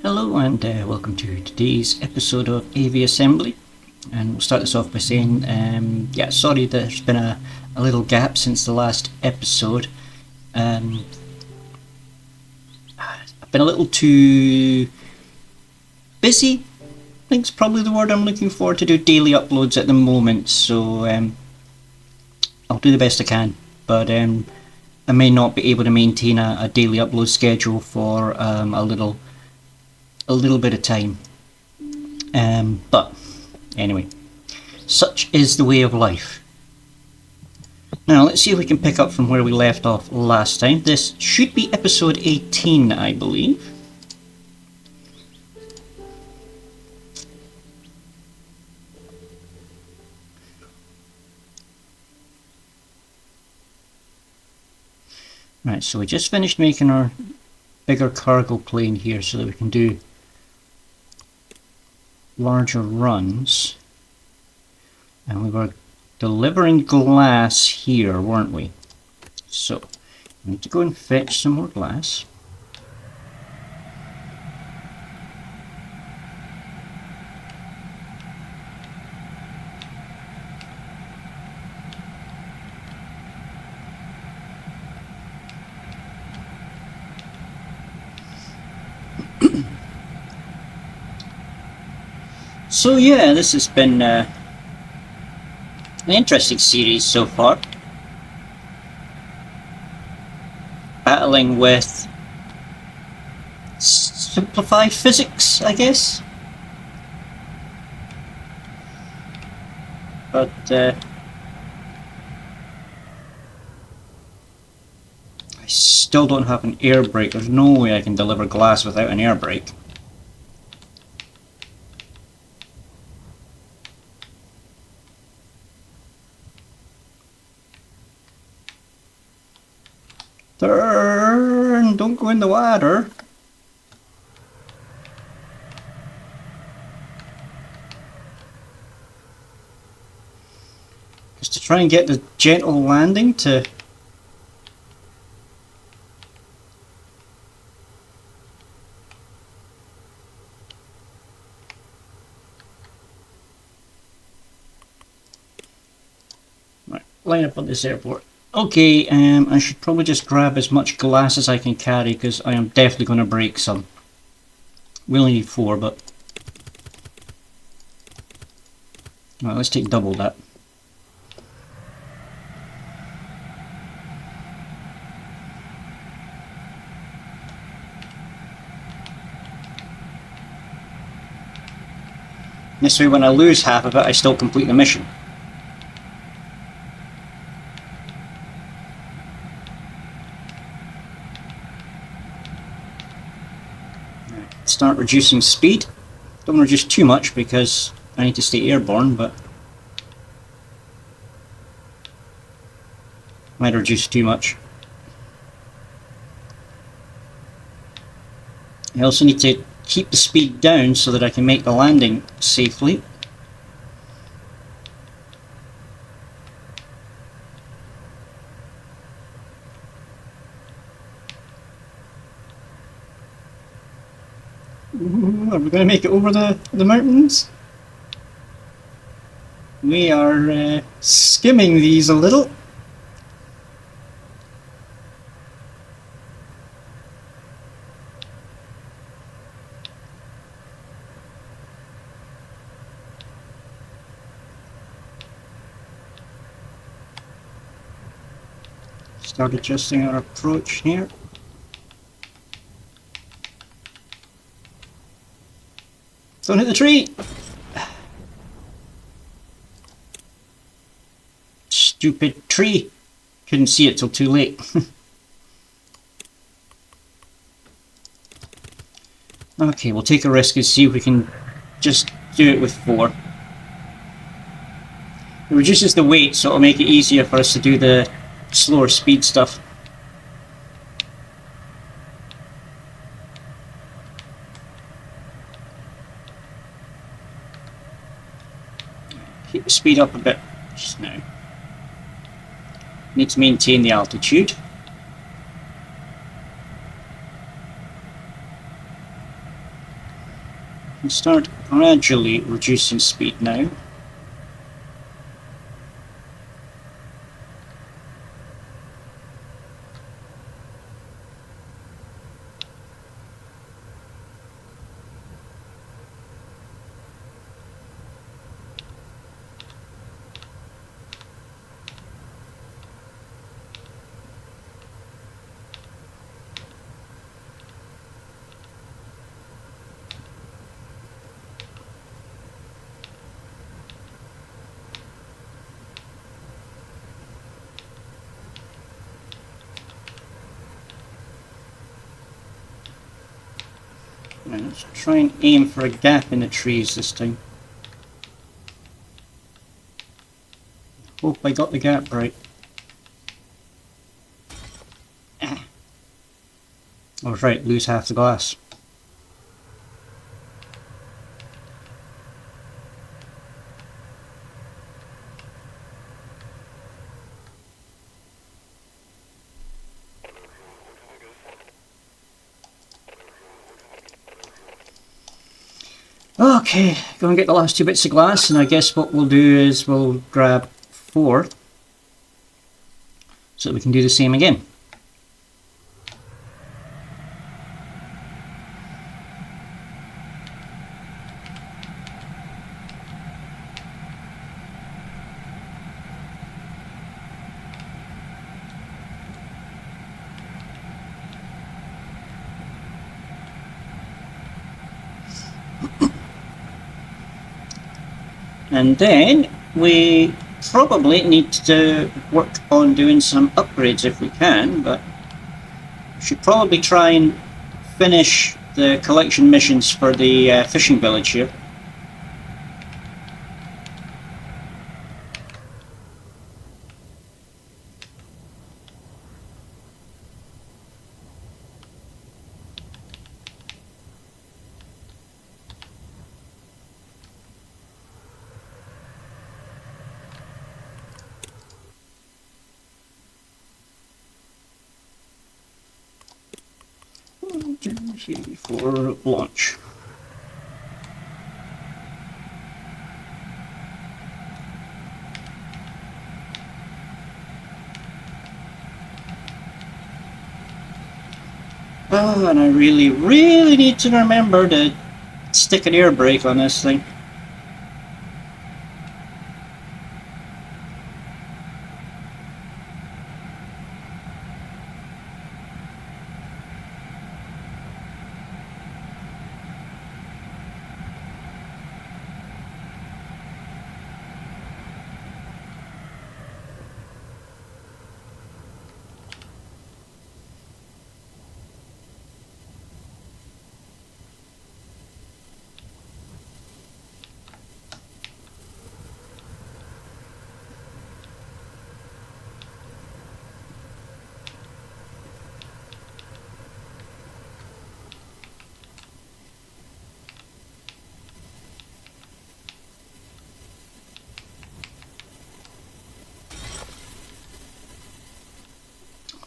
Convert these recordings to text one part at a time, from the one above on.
Hello and welcome to today's episode of Aviassembly. And we'll start this off by saying, sorry there's been a little gap since the last episode. I've been a little too busy, I think's probably the word I'm looking for, to do daily uploads at the moment, so I'll do the best I can, but I may not be able to maintain a daily upload schedule for a little bit of time. But anyway, such is the way of life. Now let's see if we can pick up from where we left off last time. This should be episode 18, I believe. Right, so we just finished making our bigger cargo plane here so that we can do larger runs, and we were delivering glass here, weren't we? So we need to go and fetch some more glass. So yeah, this has been an interesting series so far. Battling with simplified physics, I guess. But I still don't have an air brake. There's no way I can deliver glass without an air brake. Turn! Don't go in the water. Just to try and get the gentle landing to... Right, line up on this airport. Okay, I should probably just grab as much glass as I can carry, because I am definitely going to break some. We only need 4, but... Right, let's take double that. This way, when I lose half of it, I still complete the mission. Start reducing speed. Don't want to reduce too much because I need to stay airborne, but might reduce too much. I also need to keep the speed down so that I can make the landing safely. Are we going to make it over the mountains? We are skimming these a little. Start adjusting our approach here. Don't hit the tree! Stupid tree! Couldn't see it till too late. Okay, we'll take a risk and see if we can just do it with 4. It reduces the weight, so it'll make it easier for us to do the slower speed stuff. Keep the speed up a bit just now. Need to maintain the altitude. and start gradually reducing speed now. And let's try and aim for a gap in the trees this time. Hope I got the gap right. I was right, lose half the glass. Okay, go and get the last 2 bits of glass, and I guess what we'll do is we'll grab 4 so that we can do the same again. And then we probably need to work on doing some upgrades if we can, but we should probably try and finish the collection missions for the fishing village here. For launch. Oh, and I really need to remember to stick an air brake on this thing.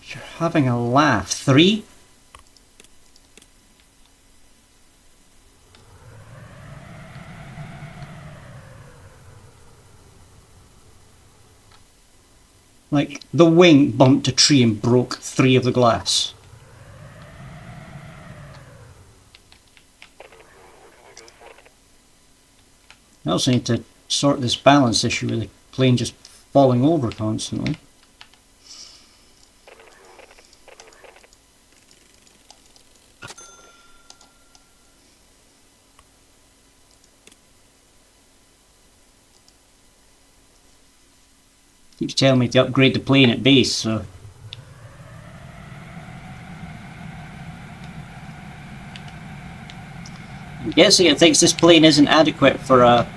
You're having a laugh. 3? Like, the wing bumped a tree and broke 3 of the glass. I also need to sort this balance issue with the plane just falling over constantly. Keeps telling me to upgrade the plane at base, so... I'm guessing it thinks this plane isn't adequate for a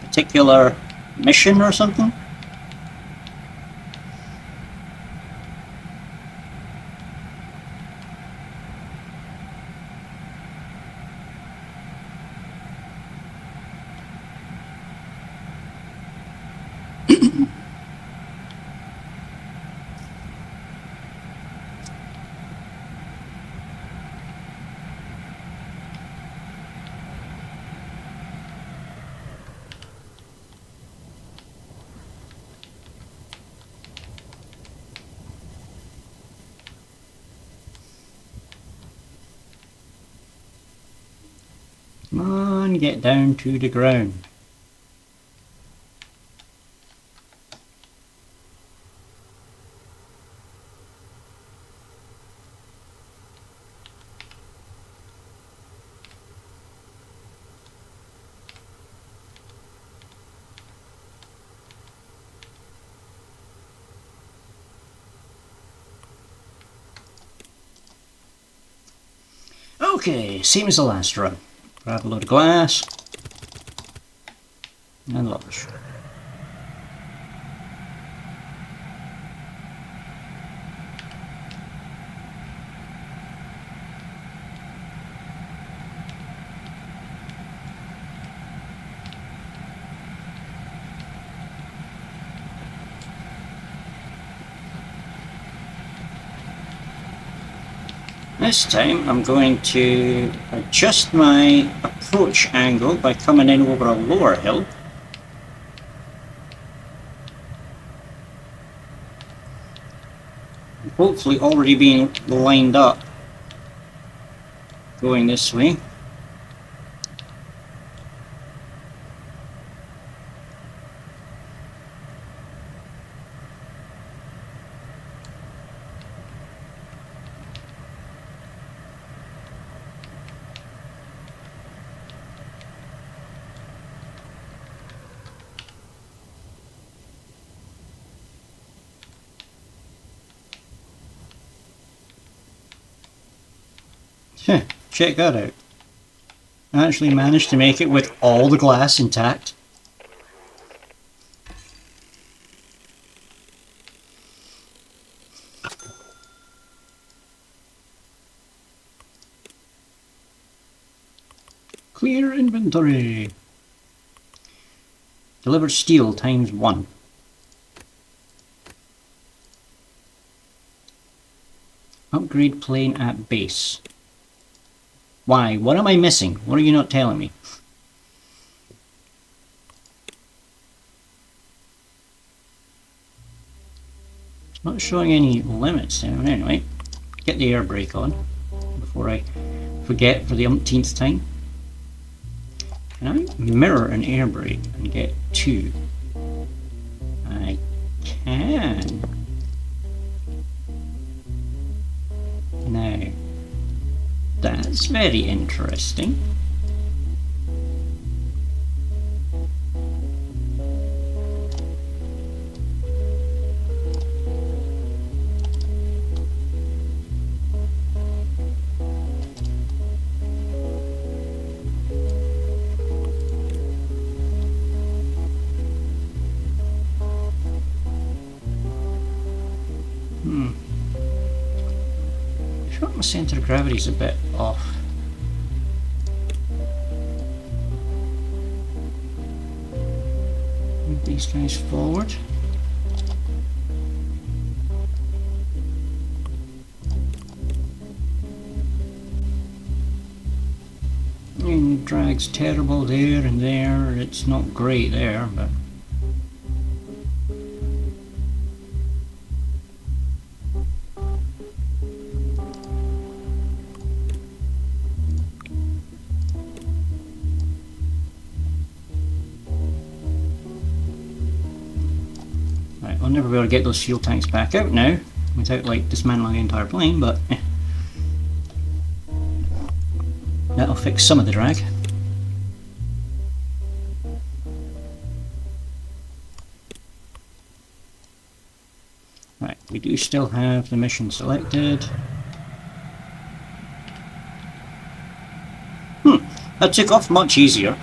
particular mission or something? Come on, get down to the ground. Okay, same as the last run. Grab a load of glass and launch. This time I'm going to adjust my approach angle by coming in over a lower hill. Hopefully already being lined up going this way. Check that out. I actually managed to make it with all the glass intact. Clear inventory. Delivered steel ×1. Upgrade plane at base. Why? What am I missing? What are you not telling me? It's not showing any limits there. Anyway, get the air brake on before I forget for the umpteenth time. Can I mirror an air brake and get 2? I can. Now, that's very interesting. I feel like my centre of gravity's a bit off. Move these guys forward. And drag's terrible there and there. It's not great there, but I'll never be able to get those fuel tanks back out now without like dismantling the entire plane, but that'll fix some of the drag. Right, we do still have the mission selected. That took off much easier.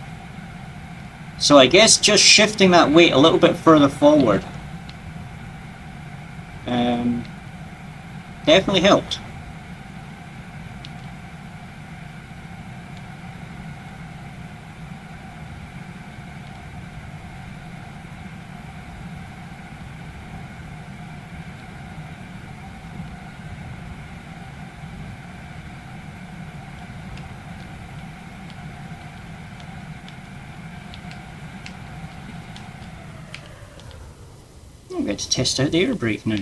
So I guess just shifting that weight a little bit further forward definitely helped. I'm going to test out the air brake now.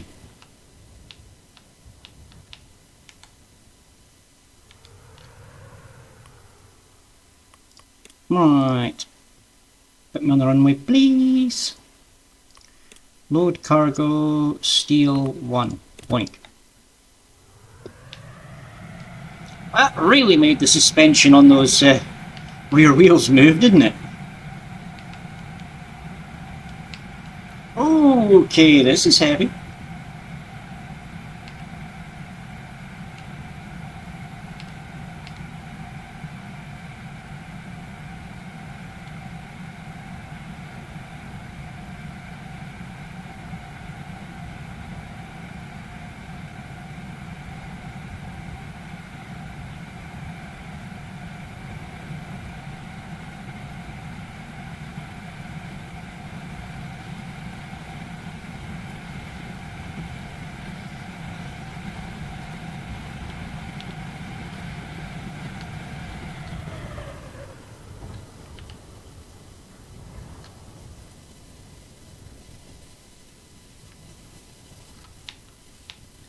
Right. Put me on the runway, please. Load cargo, steel 1. Boink. That really made the suspension on those rear wheels move, didn't it? Okay, this is heavy.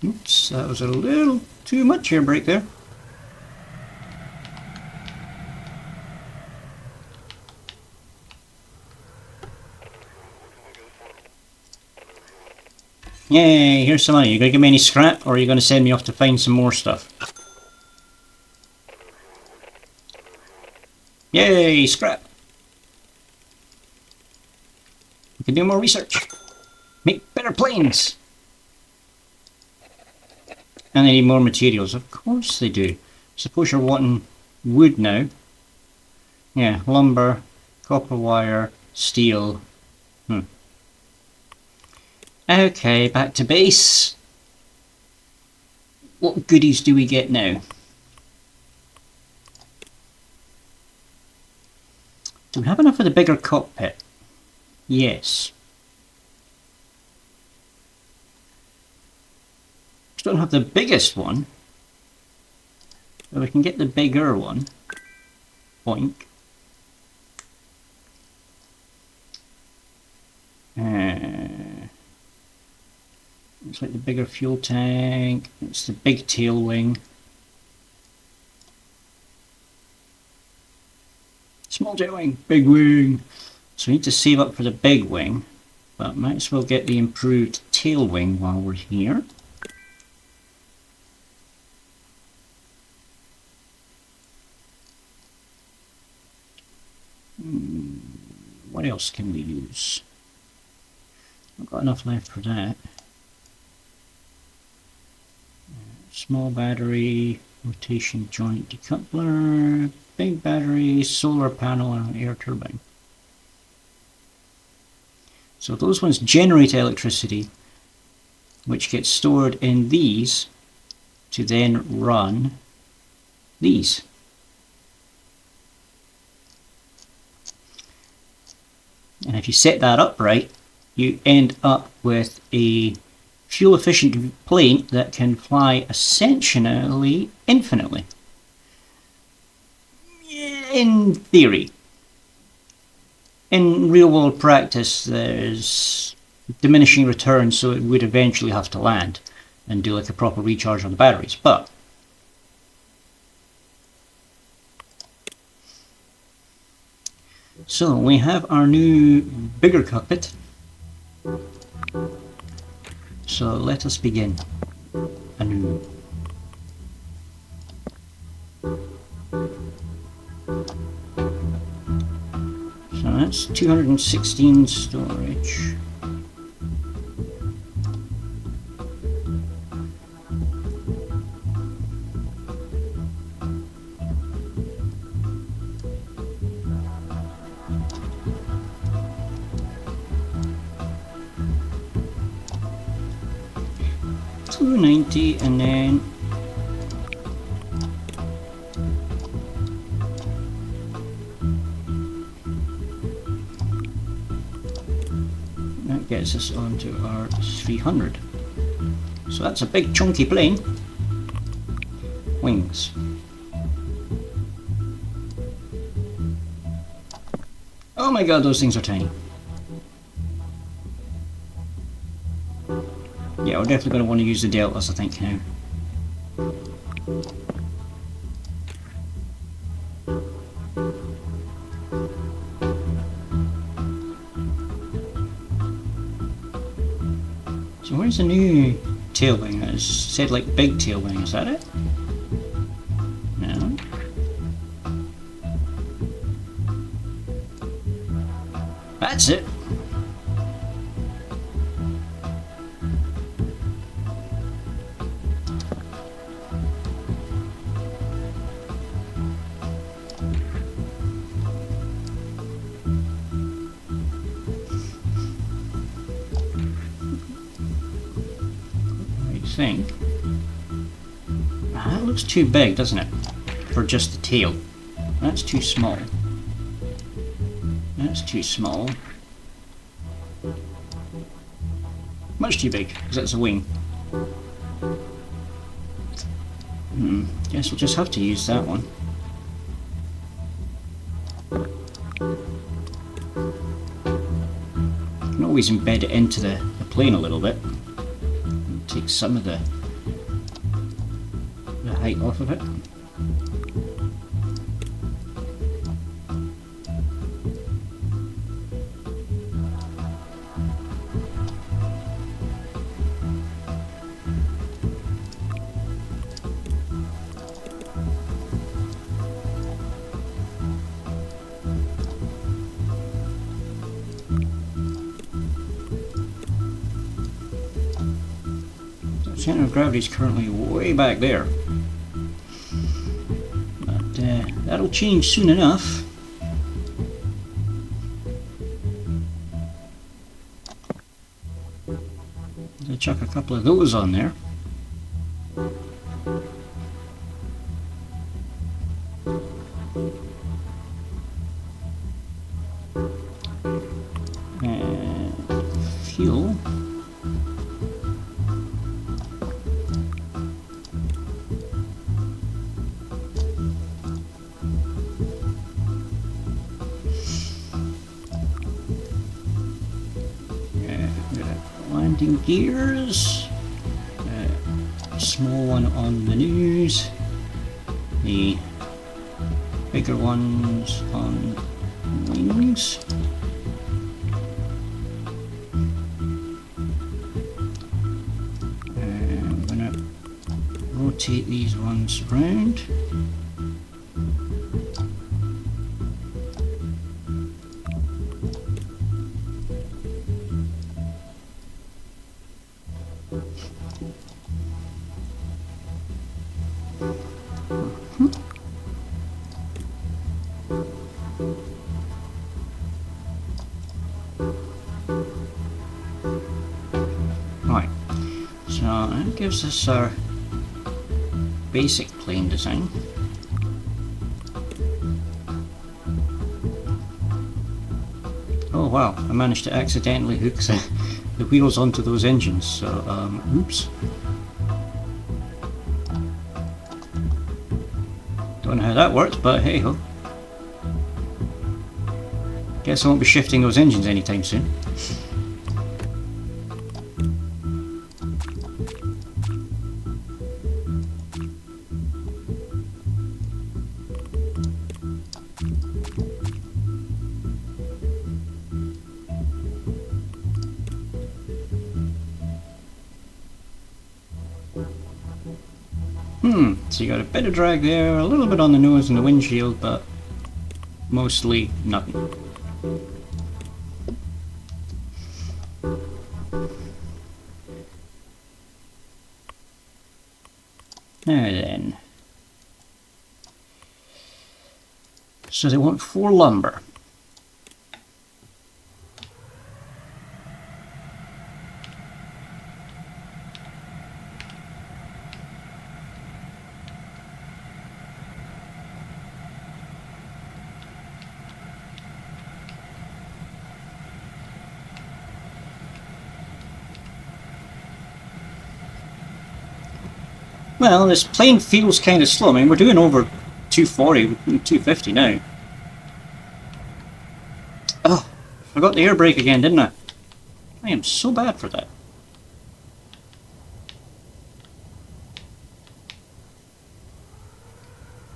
Oops, that was a little too much air brake there. Yay, here's some money. You gonna give me any scrap, or are you gonna send me off to find some more stuff? Yay, scrap! We can do more research. Make better planes! And they need more materials. Of course they do. Suppose you're wanting wood now. Yeah, lumber, copper wire, steel. Okay, back to base. What goodies do we get now? Do we have enough of the bigger cockpit? Yes. We don't have the biggest one, but we can get the bigger one. Boink. It's like the bigger fuel tank. It's the big tail wing. Small jet wing, big wing. So we need to save up for the big wing, but might as well get the improved tail wing while we're here. What else can we use? Not got enough left for that. Small battery, rotation joint decoupler, big battery, solar panel, and air turbine. So those ones generate electricity, which gets stored in these to then run these. And if you set that up right, you end up with a fuel efficient plane that can fly essentially infinitely. In theory. In real world practice, there's diminishing returns, so it would eventually have to land and do like a proper recharge on the batteries. But so we have our new bigger cockpit. So let us begin anew. So that's 216 storage. $290 and then that gets us onto our 300. So that's a big chunky plane. Wings. Oh my god, those things are tiny. Yeah, we're definitely going to want to use the deltas, I think, now. Where's the new tail wing? It said like big tail wing, is that it? No. That's it. I think. That looks too big, doesn't it? For just the tail. That's too small. That's too small. Much too big, because that's a wing. Guess we'll just have to use that one. You can always embed it into the plane a little bit. Take some of the height off of it. Center of gravity is currently way back there, but that'll change soon enough. I'll chuck a couple of those on there. Fuel. Landing gears, small one on the nose, the bigger ones on wings. I'm going to rotate these ones round. Right, so that gives us our basic plane design. Oh wow, I managed to accidentally hook the wheels onto those engines, so oops. Don't know how that worked, but hey ho. Guess I won't be shifting those engines anytime soon. So you got a bit of drag there, a little bit on the nose and the windshield, but mostly nothing. Now then. So they want 4 lumber. Well, this plane feels kind of slow. I mean, we're doing over 240, 250 now. Oh, forgot the air brake again, didn't I? I am so bad for that.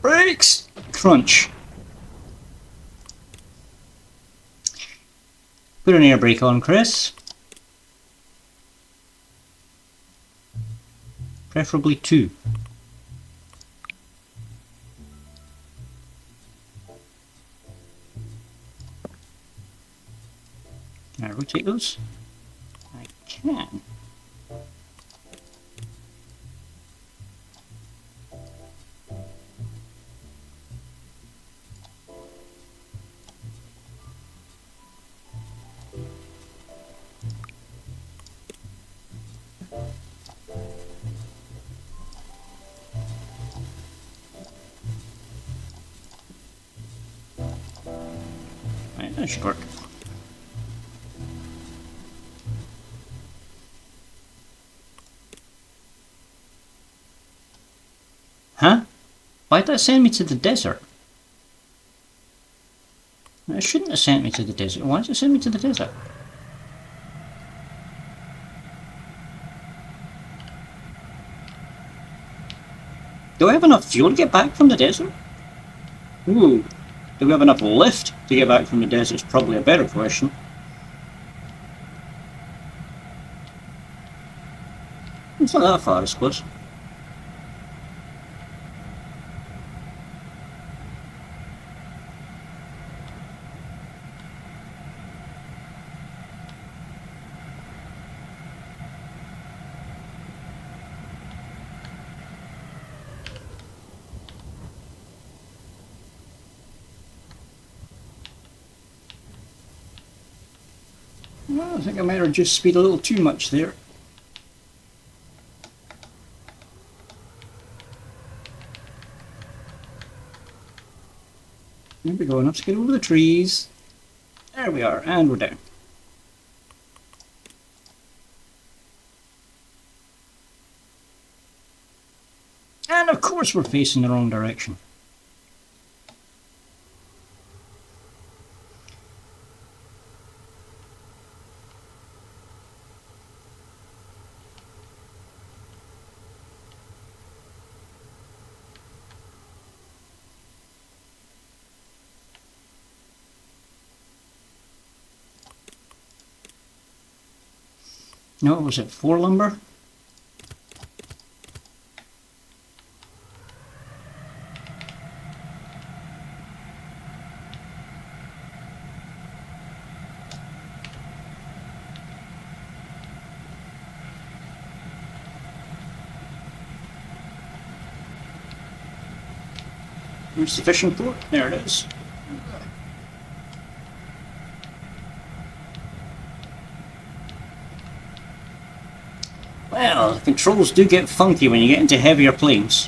Brakes! Crunch. Put an air brake on, Chris. Preferably 2. Can I rotate those? I can. Right, that should work. Huh? Why'd that send me to the desert? It shouldn't have sent me to the desert. Why did it send me to the desert? Do I have enough fuel to get back from the desert? Ooh. Do we have enough lift to get back from the desert? Is probably a better question. It's not that far, I suppose. Well, I think I might have reduced speed a little too much there. There we go, enough to get over the trees. There we are, and we're down. And of course we're facing the wrong direction. No, was it 4 lumber? Where's the fishing port? There it is. Well, the controls do get funky when you get into heavier planes.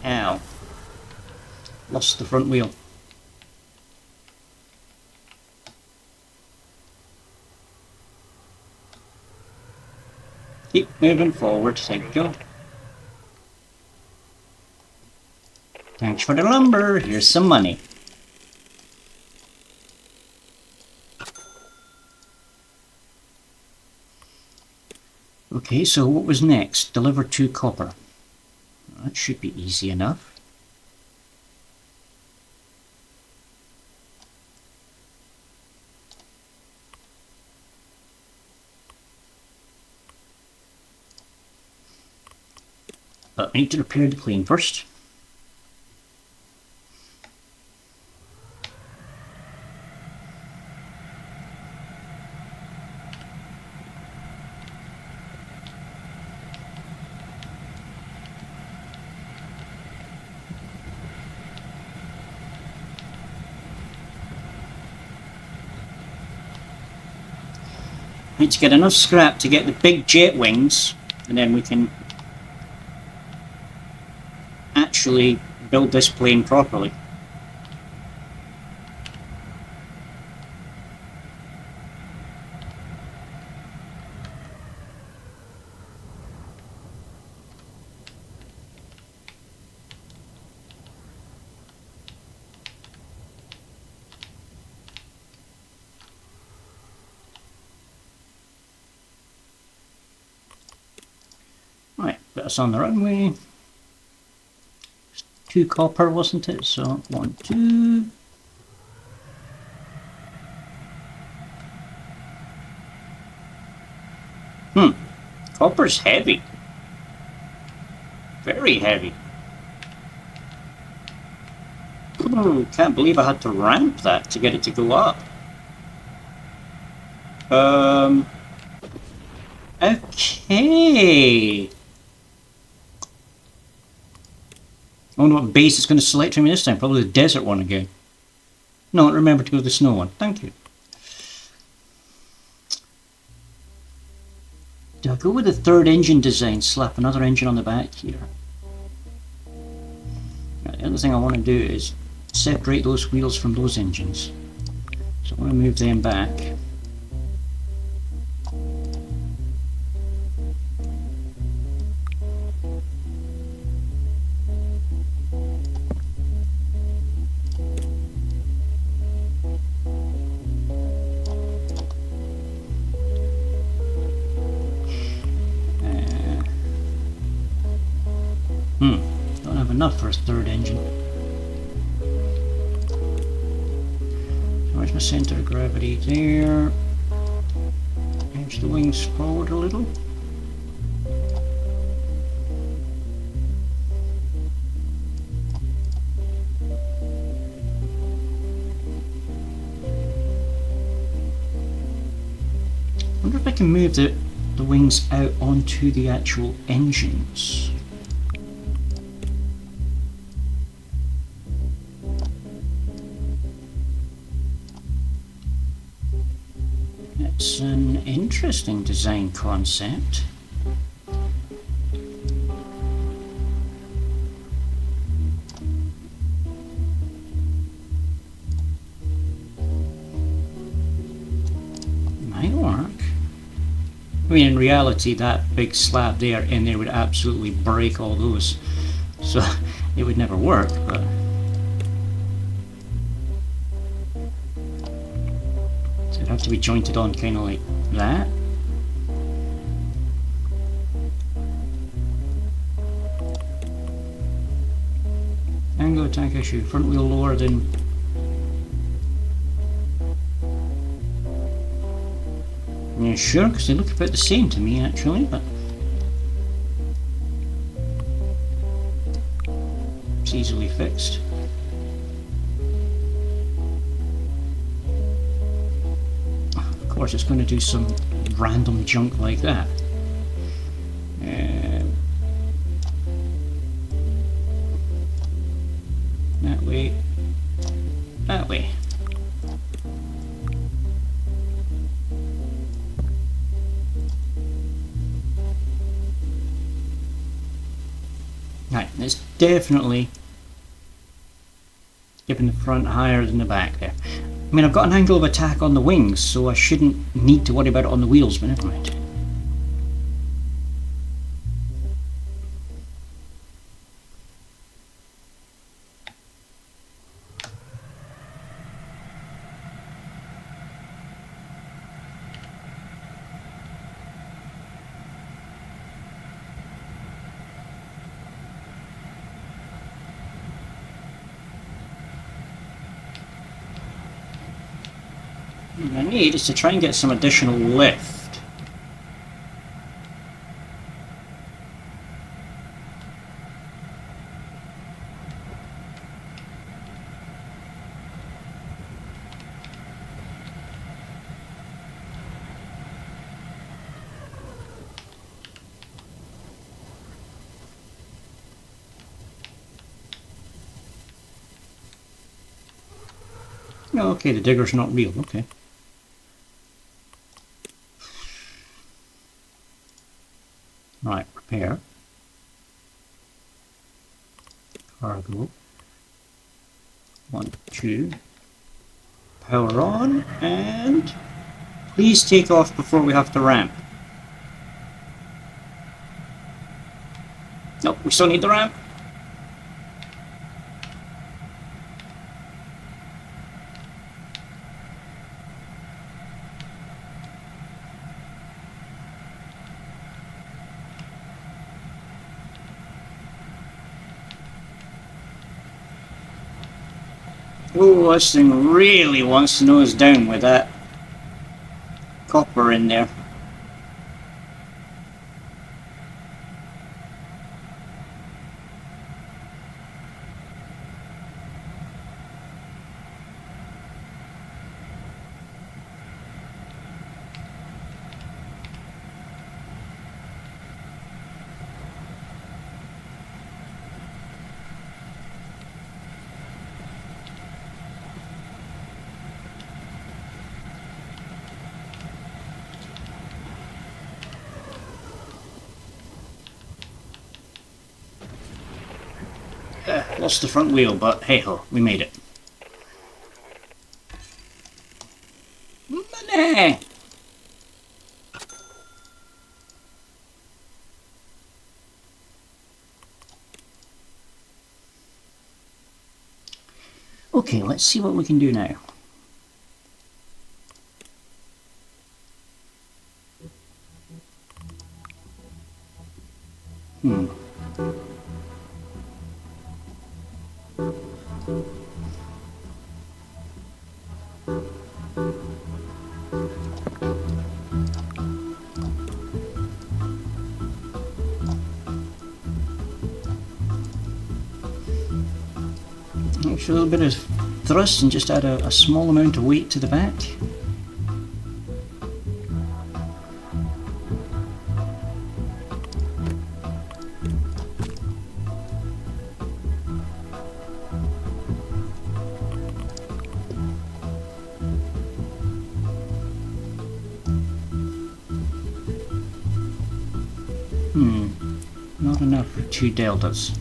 Ow. Lost the front wheel. Keep moving forward, thank you. Thanks for the lumber, here's some money. Okay, so what was next? Deliver 2 copper. That should be easy enough. But I need to repair the plane first. I need to get enough scrap to get the big jet wings, and then we can actually build this plane properly. Right, put us on the runway. 2 copper, wasn't it? So 1, 2. Copper's heavy. Very heavy. Oh, can't believe I had to ramp that to get it to go up. Okay. I wonder what base it's going to select for me this time. Probably the desert one again. No, remember to go to the snow one. Thank you. Do I go with the third engine design? Slap another engine on the back here. Right, the other thing I want to do is separate those wheels from those engines. So I want to move them back. Don't have enough for a third engine. So where's my centre of gravity? There. Edge the wings forward a little. I wonder if I can move the wings out onto the actual engines. It's an interesting design concept. Might work. I mean, in reality, that big slab there in there would absolutely break all those, so it would never work, but... so it'd have to be jointed on kind of like that. Angle attack issue, front wheel lower than... Yeah, sure, because they look about the same to me actually, but... it's easily fixed. Of course it's going to do some random junk like that. That way. That way. Right, it's definitely giving the front higher than the back there. I mean, I've got an angle of attack on the wings, so I shouldn't need to worry about it on the wheels, but never mind. What I need is to try and get some additional lift. Oh, okay, the digger's not real, okay. Right, repair. Cargo. 1, 2. Power on, and please take off before we have to ramp. Nope, we still need the ramp. Oh, this thing really wants to nose down with that copper in there. Lost the front wheel, but hey ho, we made it. Money! Okay, let's see what we can do now. Actually, a little bit of thrust and just add a small amount of weight to the back. Not enough for 2 deltas.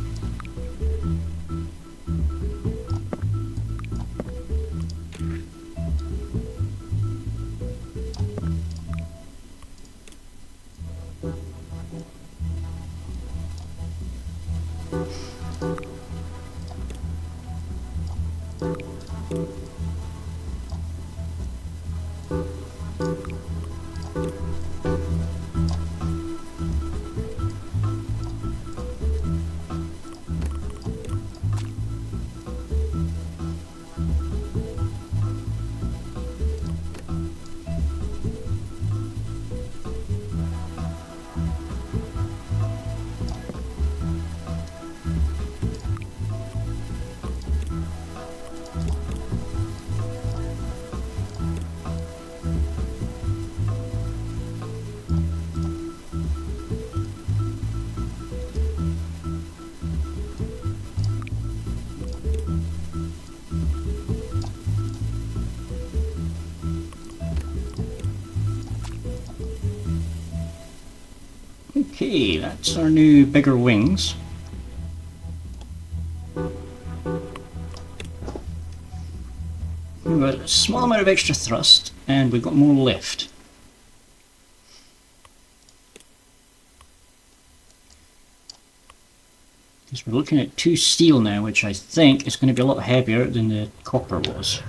Okay, that's our new bigger wings. We've got a small amount of extra thrust and we've got more lift. Because we're looking at 2 steel now, which I think is going to be a lot heavier than the copper was.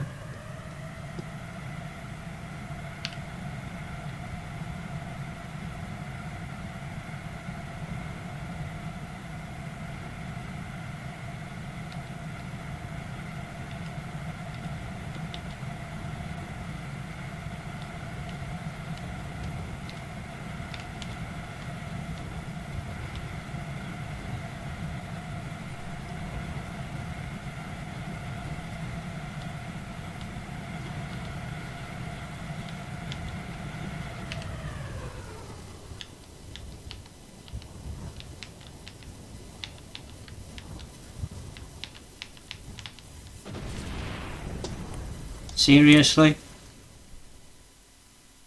Seriously?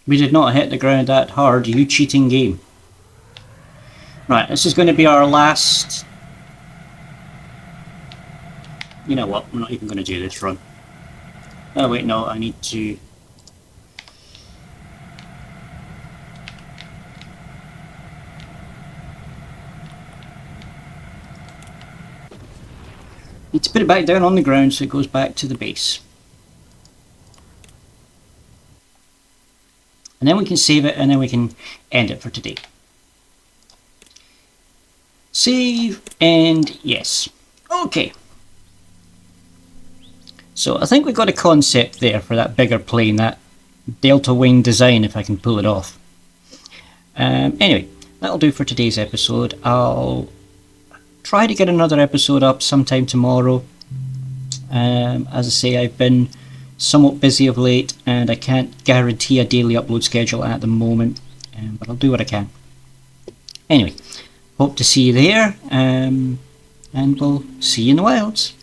We did not hit the ground that hard, you cheating game. Right, this is going to be our last You know what, I'm not even going to do this run. Oh wait, no, I need to... Need to put it back down on the ground so it goes back to the base. And then we can save it, and then we can end it for today. Save, and yes. Okay. So I think we've got a concept there for that bigger plane, that delta wing design, if I can pull it off. Anyway, that'll do for today's episode. I'll try to get another episode up sometime tomorrow. As I say, I've been somewhat busy of late, and I can't guarantee a daily upload schedule at the moment, but I'll do what I can. Anyway, hope to see you there, and we'll see you in the wilds.